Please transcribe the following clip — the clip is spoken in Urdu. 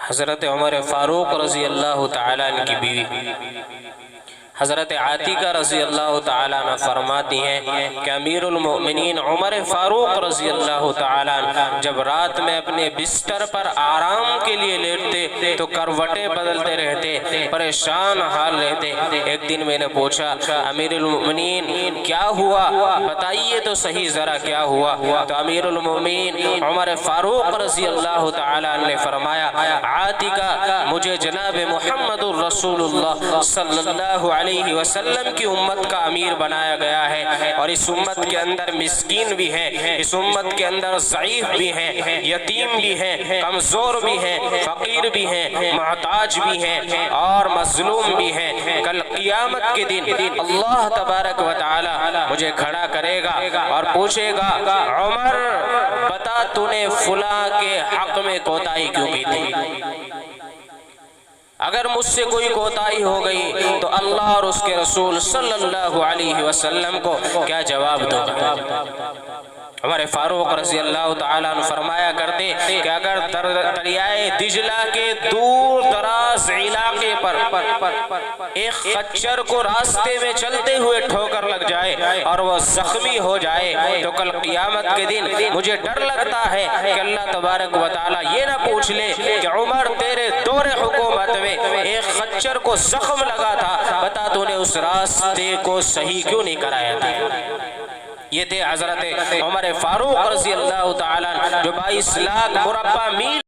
حضرت عمر فاروق رضی اللہ تعالیٰ عنہ کی بیوی حضرت عاتقہ رضی اللہ تعالیٰ عنہ فرماتی ہیں کہ امیر المؤمنین عمر فاروق رضی اللہ تعالیٰ عنہ جب رات میں اپنے بستر پر آرام کے لیے لیٹتے تو کروٹیں بدلتے رہتے، پریشان حال رہتے۔ ایک دن میں نے پوچھا امیر المؤمنین کیا ہوا، بتائیے تو صحیح ذرا کیا ہوا؟ تو امیر المؤمنین عمر فاروق رضی اللہ تعالیٰ عنہ نے فرمایا عاتقہ مجھے جناب محمد الرسول اللہ صلی اللہ علیہ وسلم کی امت کا امیر بنایا گیا ہے، اور اس امت کے اندر مسکین بھی ہیں، اس امت کے اندر ضعیف بھی ہیں، یتیم بھی ہیں، کمزور بھی ہیں، فقیر بھی ہیں، محتاج بھی ہیں اور مظلوم بھی ہیں۔ کل قیامت کے دن اللہ تبارک و تعالی مجھے کھڑا کرے گا اور پوچھے گا عمر بتا تو نے فلاں کے حق میں کوتاہی کیوں کی تھی؟ اگر مجھ سے کوئی کوتاہی ہو گئی تو اللہ اور اس کے رسول صلی اللہ علیہ وسلم کو کیا جواب دو گا؟ عمر فاروق رضی اللہ تعالیٰ عنہ فرمایا کرتے کہ اگر دریائے دجلہ کے دور دراز علاقے پر ایک خچر کو راستے میں چلتے ہوئے ٹھوکر لگ جائے اور وہ زخمی ہو جائے تو کل قیامت کے دن مجھے ڈر لگتا ہے کہ اللہ تبارک و تعالیٰ یہ نہ پوچھ لے کہ عمر تیرے دور حکومت میں ایک خچر کو زخم لگا تھا، بتا تو نے اس راستے کو صحیح کیوں نہیں کرایا تھا؟ یہ تھے حضرت عمر فاروق رضی اللہ تعالیٰ جو 22 لاکھ مربع میل